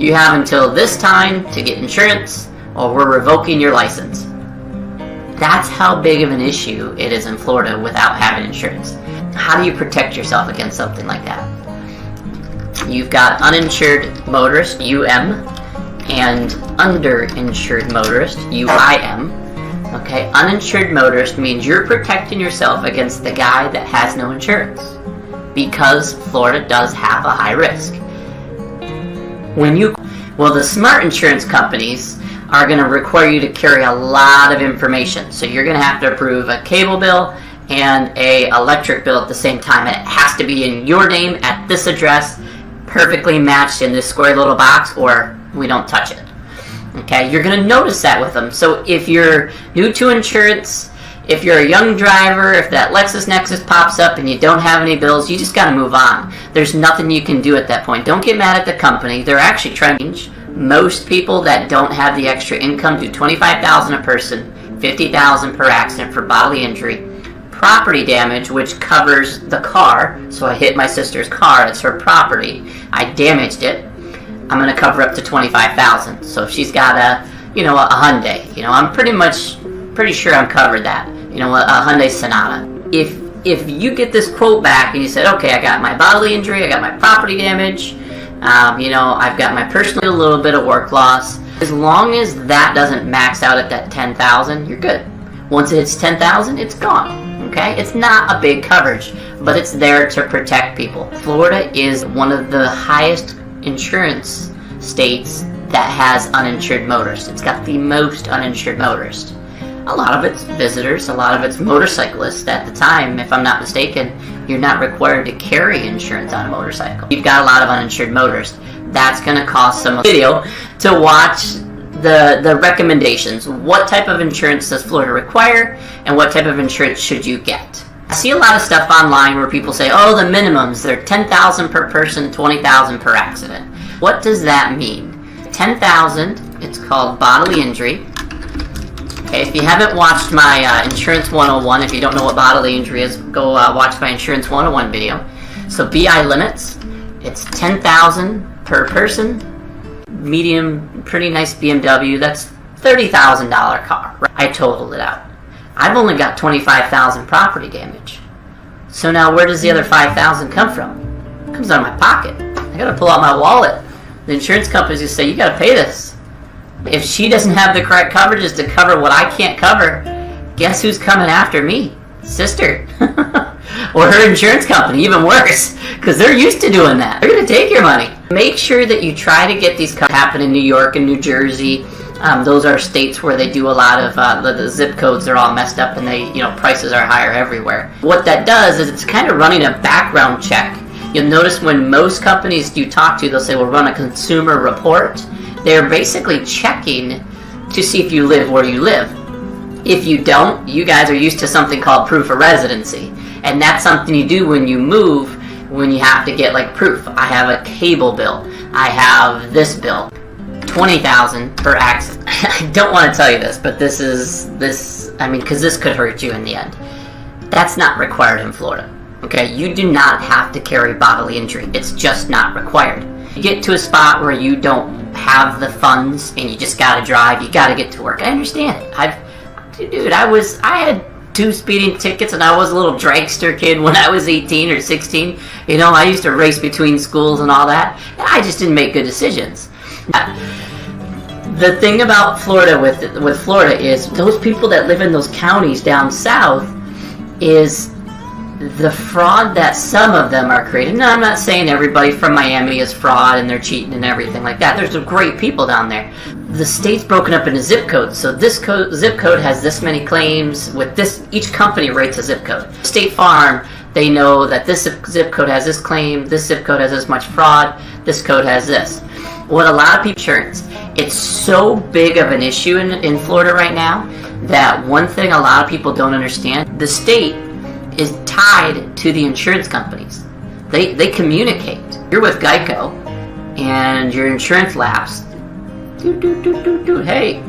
You have until this time to get insurance, or we're revoking your license. That's how big of an issue it is in Florida without having insurance. How do you protect yourself against something like that? You've got uninsured motorist, UM, and underinsured motorist, UIM. Okay, uninsured motorist means you're protecting yourself against the guy that has no insurance, because Florida does have a high risk. The smart insurance companies are going to require you to carry a lot of information. So you're going to have to approve a cable bill and a electric bill at the same time. And it has to be in your name at this address, perfectly matched in this square little box, or we don't touch it. Okay, you're going to notice that with them. So if you're new to insurance, if you're a young driver, if that LexisNexis pops up and you don't have any bills, you just got to move on. There's nothing you can do at that point. Don't get mad at the company. They're actually trying to change. Most people that don't have the extra income do $25,000 a person, $50,000 per accident for bodily injury. Property damage, which covers the car. So I hit my sister's car. It's her property. I damaged it. I'm going to cover up to $25,000. So if she's got a Hyundai, I'm pretty sure I'm covered that. A Hyundai Sonata. If you get this quote back and you said, okay, I got my bodily injury, I got my property damage, I've got my personal, a little bit of work loss. As long as that doesn't max out at that $10,000, you're good. Once it hits $10,000, it's gone. Okay, it's not a big coverage, but it's there to protect people. Florida is one of the highest insurance states that has uninsured motorists. It's got the most uninsured motorists. A lot of it's visitors, a lot of it's motorcyclists. At the time, if I'm not mistaken, you're not required to carry insurance on a motorcycle. You've got a lot of uninsured motorists. That's going to cost some video to watch the recommendations. What type of insurance does Florida require, and what type of insurance should you get? I see a lot of stuff online where people say, oh, the minimums, they're $10,000 per person, $20,000 per accident. What does that mean? $10,000, it's called bodily injury. Okay, if you haven't watched my Insurance 101, if you don't know what bodily injury is, go watch my Insurance 101 video. So BI limits, it's $10,000 per person. Medium, pretty nice BMW, that's $30,000 car. I totaled it out. I've only got $25,000 property damage. So now where does the other $5,000 come from? It comes out of my pocket. I gotta pull out my wallet. The insurance companies just say, you gotta pay this. If she doesn't have the correct coverages to cover what I can't cover, guess who's coming after me? Sister. Or her insurance company, even worse, because they're used to doing that. They're going to take your money. Make sure that you try to get these happen in New York and New Jersey. Those are states where they do a lot of the zip codes are all messed up, and they prices are higher everywhere. What that does is it's kind of running a background check. You'll notice when most companies you talk to, they'll say, we'll run a consumer report. They're basically checking to see if you live where you live. If you don't, you guys are used to something called proof of residency. And that's something you do when you move, when you have to get like proof. I have a cable bill. I have this bill. $20,000 per accident. I don't want to tell you this, but because this could hurt you in the end. That's not required in Florida. Okay, you do not have to carry bodily injury. It's just not required. You get to a spot where you don't have the funds and you just gotta drive, you gotta get to work. I understand it. I had 2 speeding tickets and I was a little dragster kid when I was 18 or 16. I used to race between schools and all that. And I just didn't make good decisions. The thing about Florida with Florida is those people that live in those counties down south is the fraud that some of them are creating. Now, I'm not saying everybody from Miami is fraud and they're cheating and everything like that. There's some great people down there. The state's broken up into zip codes. So this zip code has this many claims. With this, each company rates a zip code. State Farm, they know that this zip code has this claim, this zip code has this much fraud, this code has this. What a lot of people insurance, it's so big of an issue in Florida right now that one thing a lot of people don't understand, the state is tied to the insurance companies. They communicate. You're with Geico and your insurance lapsed. Hey,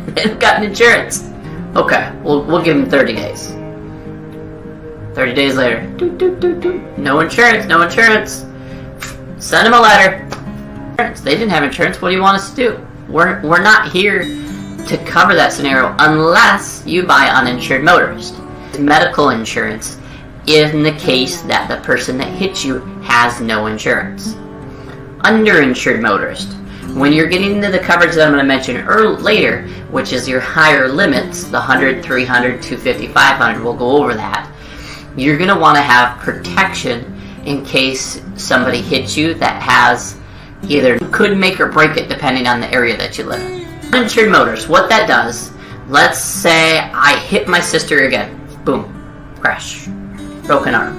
they've got insurance. Okay, we'll give them 30 days. 30 days later, no insurance. Send them a letter. They didn't have insurance. What do you want us to do? We're not here to cover that scenario unless you buy uninsured motorist. Medical insurance in the case that the person that hits you has no insurance. Underinsured motorist. When you're getting into the coverage that I'm going to mention later, which is your higher limits, the 100, 300, 250, 500, we'll go over that. You're going to want to have protection in case somebody hits you that has either could make or break it depending on the area that you live in. Uninsured motorist, what that does, let's say I hit my sister again. Boom. Crash. Broken arm.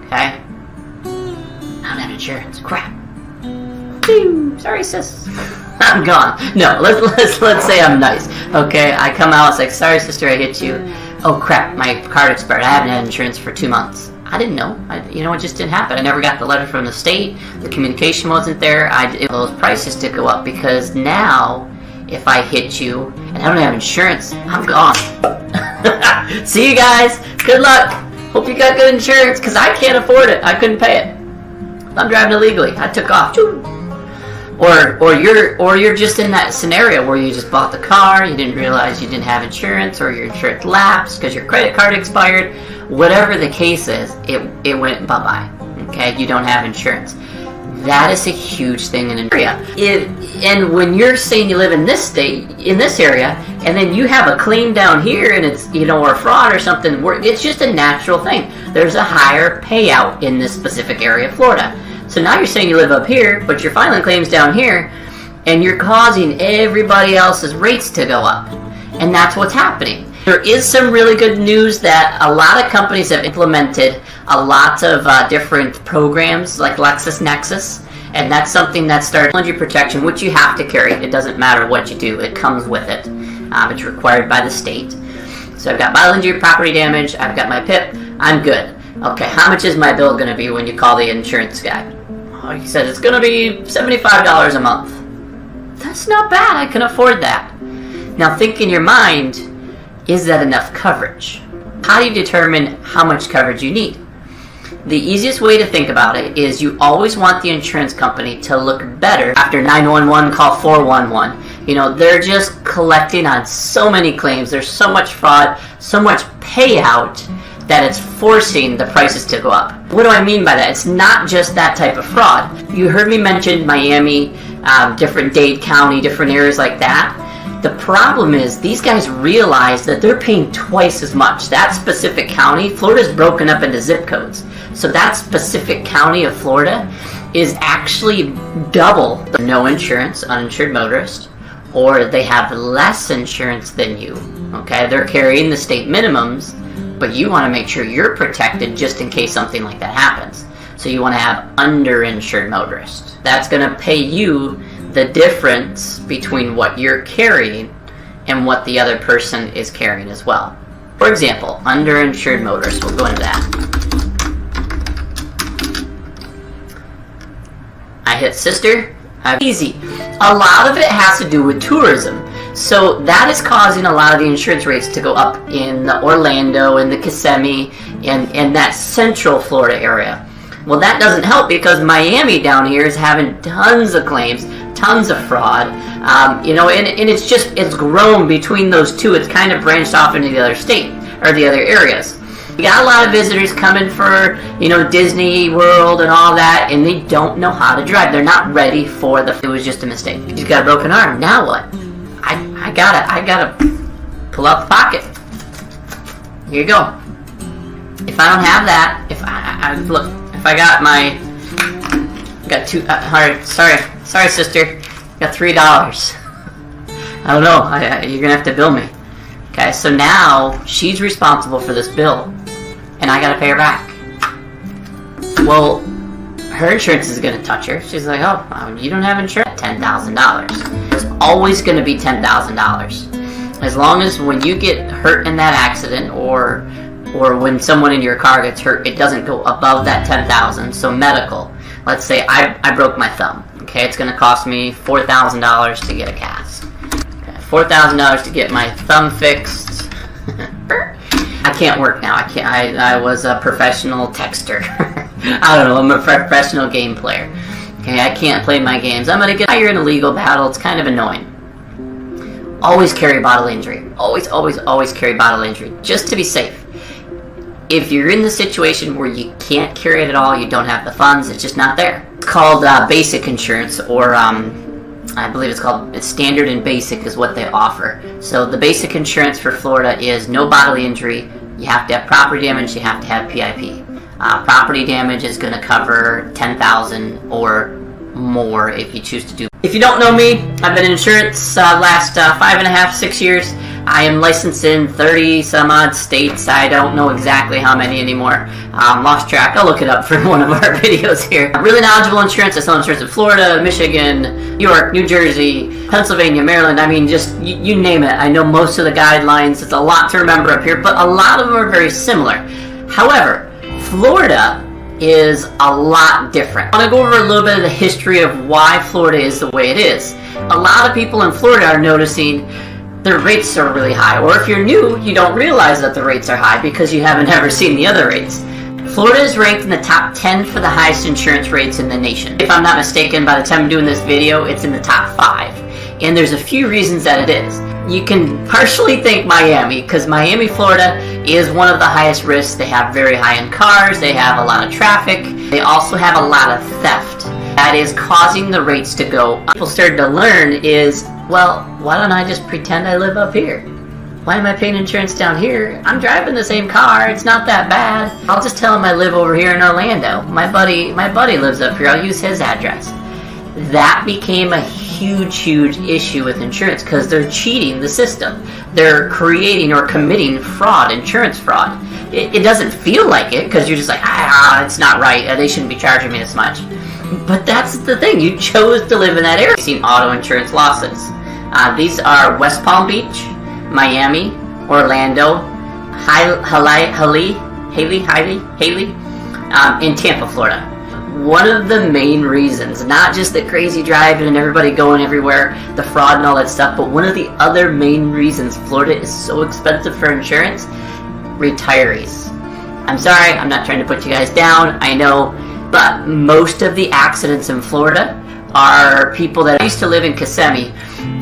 Okay? I don't have insurance. Crap. Sorry, sis. I'm gone. No, let's say I'm nice. Okay, I come out, it's like, sorry, sister, I hit you. Oh, crap, my card expired. I haven't had insurance for 2 months. I didn't know. It just didn't happen. I never got the letter from the state. The communication wasn't there. Those prices did go up because now, if I hit you and I don't have insurance, I'm gone. See you guys. Good luck. Hope you got good insurance because I can't afford it. I couldn't pay it. I'm driving illegally. I took off. Or you're just in that scenario where you just bought the car, you didn't realize you didn't have insurance, or your insurance lapsed because your credit card expired. Whatever the case is, it went bye-bye. Okay, you don't have insurance. That is a huge thing in an area. And when you're saying you live in this state, in this area, and then you have a claim down here, and it's or a fraud or something, it's just a natural thing. There's a higher payout in this specific area of Florida. So now you're saying you live up here, but you're filing claims down here, and you're causing everybody else's rates to go up. And that's what's happening. There is some really good news that a lot of companies have implemented a lot of different programs like LexisNexis, and that's something that starts injury protection, which you have to carry. It doesn't matter what you do. It comes with it. It's required by the state. So I've got bodily injury, property damage, I've got my PIP, I'm good. Okay, how much is my bill going to be when you call the insurance guy? Oh, he said it's going to be $75 a month. That's not bad. I can afford that. Now think in your mind, is that enough coverage? How do you determine how much coverage you need? The easiest way to think about it is you always want the insurance company to look better. After 911, call 411. They're just collecting on so many claims. There's so much fraud, so much payout that it's forcing the prices to go up. What do I mean by that? It's not just that type of fraud. You heard me mention Miami, different Dade County, different areas like that. The problem is these guys realize that they're paying twice as much. That specific county, Florida's broken up into zip codes. So that specific county of Florida is actually double the no insurance, uninsured motorist, or they have less insurance than you. Okay, they're carrying the state minimums, but you want to make sure you're protected just in case something like that happens. So you want to have underinsured motorists. That's going to pay you the difference between what you're carrying and what the other person is carrying as well. For example, underinsured motorists. We'll go into that. I hit sister. Easy. A lot of it has to do with tourism. So that is causing a lot of the insurance rates to go up in the Orlando and the Kissimmee and that central Florida area. Well, that doesn't help because Miami down here is having tons of claims, tons of fraud, and it's grown between those two. It's kind of branched off into the other state or the other areas. We got a lot of visitors coming for, Disney World and all that, and they don't know how to drive. They're not ready for it was just a mistake. He's got a broken arm. Now what? I gotta pull out the pocket. Here you go. If I don't have that, if I got sorry sister, got $3. I don't know. You're gonna have to bill me. Okay, so now she's responsible for this bill, and I gotta pay her back. Well, her insurance is gonna touch her. She's like, oh, you don't have insurance. $10,000. It's always gonna be $10,000. As long as when you get hurt in that accident, or when someone in your car gets hurt, it doesn't go above that $10,000. So medical. Let's say I broke my thumb. Okay, it's gonna cost me $4,000 to get a cast. $4,000 to get my thumb fixed. I can't work now. I was a professional texter. I don't know. I'm a professional game player. Okay, Okay, I can't play my games. I'm gonna get hired in a legal battle. It's kind of annoying. Always carry bodily injury. Always, always, always carry bodily injury, just to be safe. If you're in the situation where you can't carry it at all, you don't have the funds, it's just not there. It's called basic insurance, or I believe it's standard and basic is what they offer. So the basic insurance for Florida is no bodily injury. You have to have property damage, you have to have PIP. Property damage is going to cover $10,000 or more if you choose to do. If you don't know me, I've been in insurance last 5.5, 6 years. I am licensed in 30 some odd states. I don't know exactly how many anymore. Lost track. I'll look it up for one of our videos here. I'm really knowledgeable insurance. I sell insurance in Florida, Michigan, New York, New Jersey, Pennsylvania, Maryland. I mean, just you name it. I know most of the guidelines. It's a lot to remember up here, but a lot of them are very similar. However, Florida is a lot different. I want to go over a little bit of the history of why Florida is the way it is. A lot of people in Florida are noticing their rates are really high, or if you're new, you don't realize that the rates are high because you haven't ever seen the other rates. Florida is ranked in the top 10 for the highest insurance rates in the nation. If I'm not mistaken, by the time I'm doing this video, it's in the top 5. And there's a few reasons that it is. You can partially thank Miami, because Miami, Florida is one of the highest risks. They have very high-end cars, they have a lot of traffic, they also have a lot of theft. That is causing the rates to go up. People started to learn is, well, why don't I just pretend I live up here? Why am I paying insurance down here? I'm driving the same car, it's not that bad. I'll just tell him I live over here in Orlando. My buddy lives up here, I'll use his address. That became a huge issue with insurance because they're cheating the system. They're creating or committing fraud, insurance fraud. It doesn't feel like it because you're just like, it's not right. They shouldn't be charging me this much. But that's the thing. You chose to live in that area. You've seen auto insurance losses. These are West Palm Beach, Miami, Orlando, Haley, in Tampa, Florida. One of the main reasons, not just the crazy driving and everybody going everywhere, the fraud and all that stuff, but one of the other main reasons Florida is so expensive for insurance, retirees. I'm sorry, I'm not trying to put you guys down, I know, but most of the accidents in Florida are people that used to live in Kissimmee,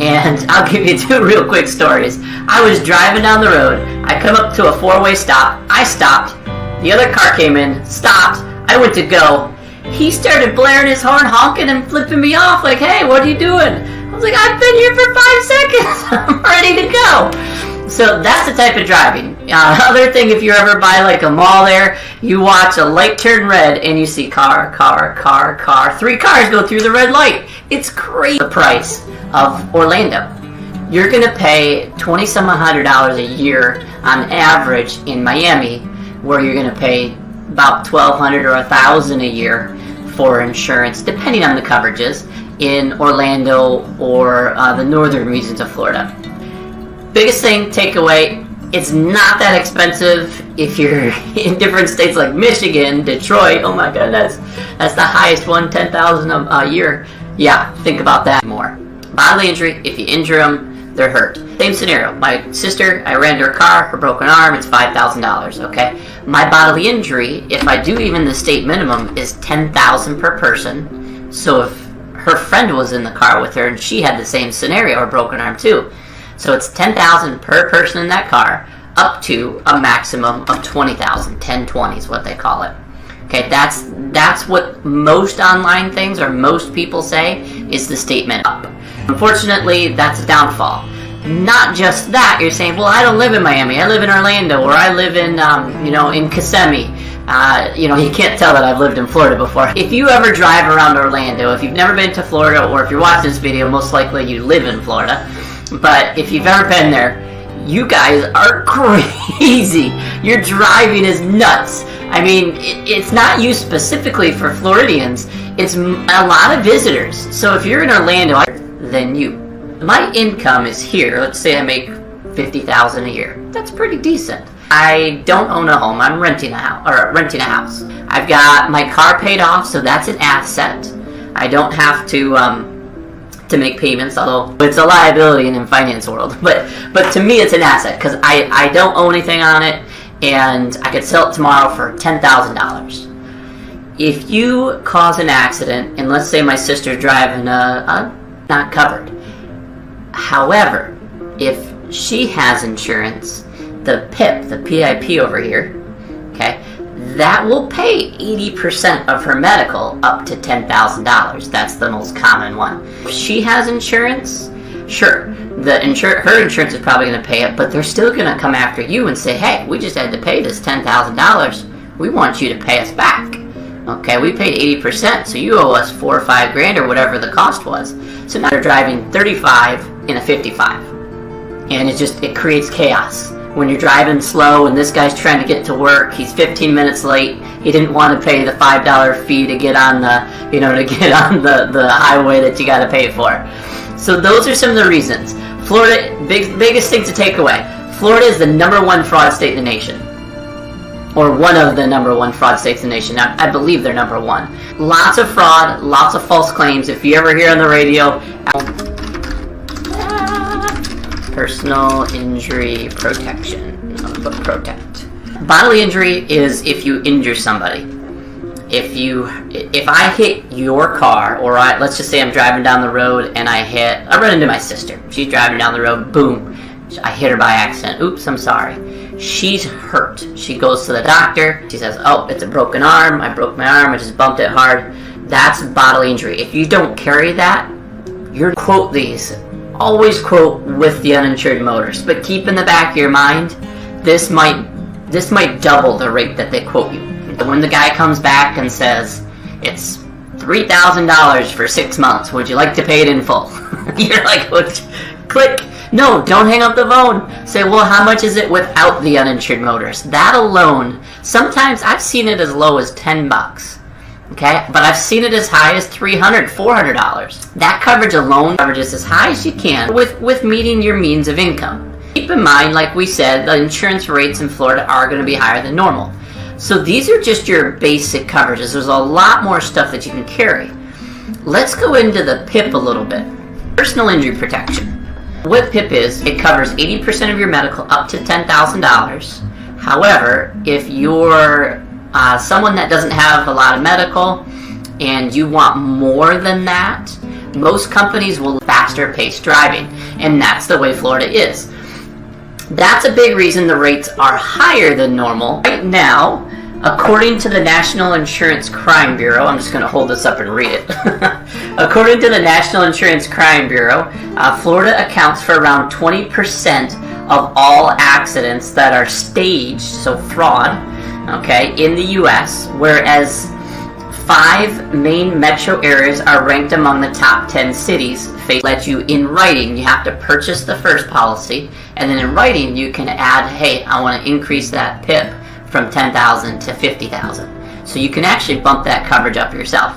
and I'll give you 2 real quick stories. I was driving down the road, I come up to a 4-way stop, I stopped, the other car came in, stopped, I went to go. He started blaring his horn, honking and flipping me off like, hey, what are you doing? I was like, I've been here for 5 seconds. I'm ready to go. So that's the type of driving. Other thing, if you're ever by like a mall there, you watch a light turn red and you see car. 3 cars go through the red light. It's crazy. The price of Orlando. You're going to pay $2,700 a year on average in Miami, where you're going to pay about $1,200 or $1,000 a year for insurance, depending on the coverages, in Orlando or the northern regions of Florida. Biggest thing, takeaway, it's not that expensive if you're in different states like Michigan, Detroit. Oh my god, that's the highest one, $10,000 a year. Yeah, think about that more. Bodily injury, if you injure them, they're hurt. Same scenario. My sister, I ran her car, her broken arm, it's $5,000, okay? My bodily injury, if I do even the state minimum, is $10,000 per person. So if her friend was in the car with her and she had the same scenario, or broken arm too. So it's $10,000 per person in that car, up to a maximum of $20,000. 1020 is what they call it. Okay, that's what most online things, or most people say, is the state minimum. Unfortunately, that's a downfall. Not just that, you're saying, well, I don't live in Miami, I live in Orlando, or I live in, in Kissimmee. You can't tell that I've lived in Florida before. If you ever drive around Orlando, if you've never been to Florida, or if you're watching this video, most likely you live in Florida. But if you've ever been there, you guys are crazy. Your driving is nuts. I mean, it's not used specifically for Floridians. It's a lot of visitors. So if you're in Orlando, then my income is here. Let's say I make $50,000 a year. That's pretty decent. I don't own a home. I'm renting a house. I've got my car paid off, so that's an asset. I don't have to make payments, although it's a liability in the finance world. But to me, it's an asset because I don't own anything on it, and I could sell it tomorrow for $10,000. if you cause an accident, and let's say my sister's driving not covered. However, if she has insurance, the PIP, the PIP over here, okay, that will pay 80% of her medical up to $10,000. That's the most common one. If she has insurance, sure, her insurance is probably going to pay it, but they're still going to come after you and say, hey, we just had to pay this $10,000. We want you to pay us back. Okay, we paid 80%, so you owe us $4 or $5 grand or whatever the cost was. So now they're driving 35 in a 55. And it creates chaos. When you're driving slow and this guy's trying to get to work, he's 15 minutes late. He didn't want to pay the $5 fee to get on the highway that you got to pay for. So those are some of the reasons. Florida, biggest thing to take away. Florida is the #1 fraud state in the nation. Or one of the #1 fraud states in the nation. Now, I believe they're #1. Lots of fraud, lots of false claims. If you ever hear on the radio, personal injury protection. Protect. Bodily injury is if you injure somebody. If I hit your car, or let's just say I'm driving down the road and I run into my sister. She's driving down the road, boom. I hit her by accident. Oops, I'm sorry. She's hurt. She goes to the doctor. She says, oh, it's a broken arm. I broke my arm. I just bumped it hard. That's bodily injury. If you don't carry that, you're quote these. Always quote with the uninsured motorist. But keep in the back of your mind, this might double the rate that they quote you. When the guy comes back and says, it's $3,000 for 6 months, would you like to pay it in full? You're like, click. No, don't hang up the phone. Say, well, how much is it without the uninsured motorist? That alone, sometimes I've seen it as low as $10. Okay, but I've seen it as high as $300, $400. That coverage alone coverages as high as you can with meeting your means of income. Keep in mind, like we said, the insurance rates in Florida are going to be higher than normal. So these are just your basic coverages. There's a lot more stuff that you can carry. Let's go into the PIP a little bit. Personal injury protection. What PIP is, it covers 80% of your medical up to $10,000. However, if you're someone that doesn't have a lot of medical and you want more than that, most companies will faster pace driving, and that's the way Florida is. That's a big reason the rates are higher than normal. Right now, according to the National Insurance Crime Bureau, I'm just going to hold this up and read it. According to the National Insurance Crime Bureau, Florida accounts for around 20% of all accidents that are staged, so fraud, okay, in the U.S., whereas 5 main metro areas are ranked among the top 10 cities. They let you in writing. You have to purchase the first policy, and then in writing you can add, hey, I want to increase that PIP from $10,000 to $50,000. So you can actually bump that coverage up yourself.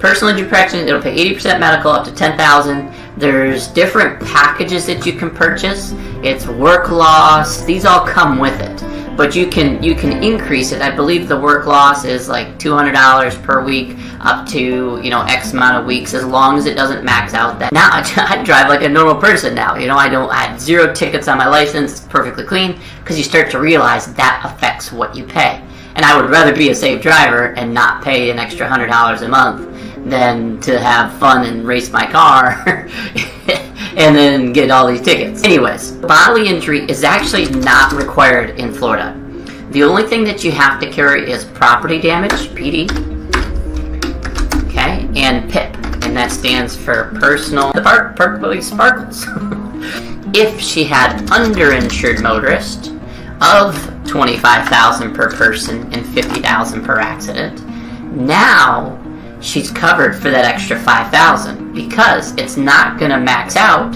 Personal injury protection, it'll pay 80% medical up to $10,000. There's different packages that you can purchase. It's work loss. These all come with it. But you can increase it. I believe the work loss is like $200 per week up to, X amount of weeks, as long as it doesn't max out that. Now I drive like a normal person now. I had 0 tickets on my license, perfectly clean, because you start to realize that affects what you pay. And I would rather be a safe driver and not pay an extra $100 a month than to have fun and race my car and then get all these tickets. Anyways, bodily injury is actually not required in Florida. The only thing that you have to carry is property damage, PD, okay, and PIP, and that stands for personal sparkles. If she had underinsured motorist of $25,000 per person and $50,000 per accident, now she's covered for that extra $5,000 because it's not going to max out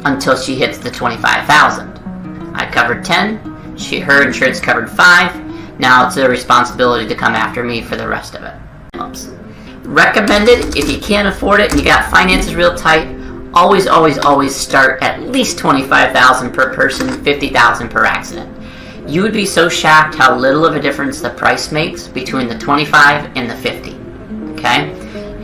until she hits the $25,000. I covered 10. Her insurance covered 5. Now it's their responsibility to come after me for the rest of it. Oops. Recommended, if you can't afford it and you got finances real tight, always start at least $25,000 per person, $50,000 per accident. You would be so shocked how little of a difference the price makes between the 25 and the 50. Okay?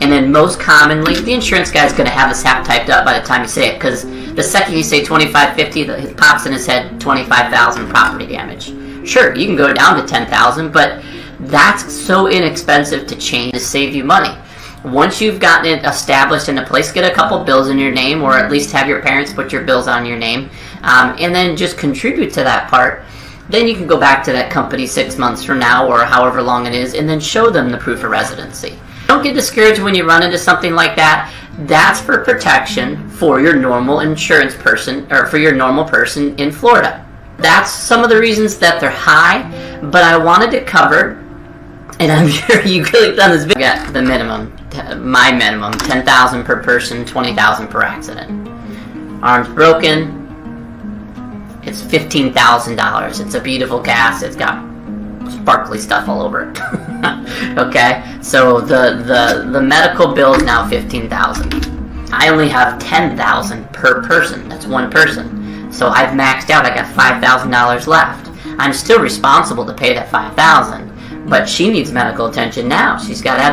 And then most commonly, the insurance guy's going to have this half typed up by the time you say it, because the second you say 2550, it pops in his head 25,000 property damage. Sure, you can go down to 10,000, but That's so inexpensive to change to save you money. Once you've gotten it established in a place, get a couple bills in your name, or at least have your parents put your bills on your name, and then just contribute to that part. Then you can go back to that company 6 months from now, or however long it is, and then show them the proof of residency. Don't get discouraged when you run into something like that. That's for protection for your normal insurance person, or for your normal person in Florida. That's some of the reasons that they're high, but I wanted to cover, and I'm sure you clicked on this video, the minimum, my minimum, $10,000 per person, $20,000 per accident. Arms broken, it's $15,000. It's a beautiful gas. It's got sparkly stuff all over it. Okay, so the medical bill is now $15,000. I only have $10,000 per person. That's one person. So I've maxed out. I got $5,000 left. I'm still responsible to pay that $5,000, but she needs medical attention now. She's got to have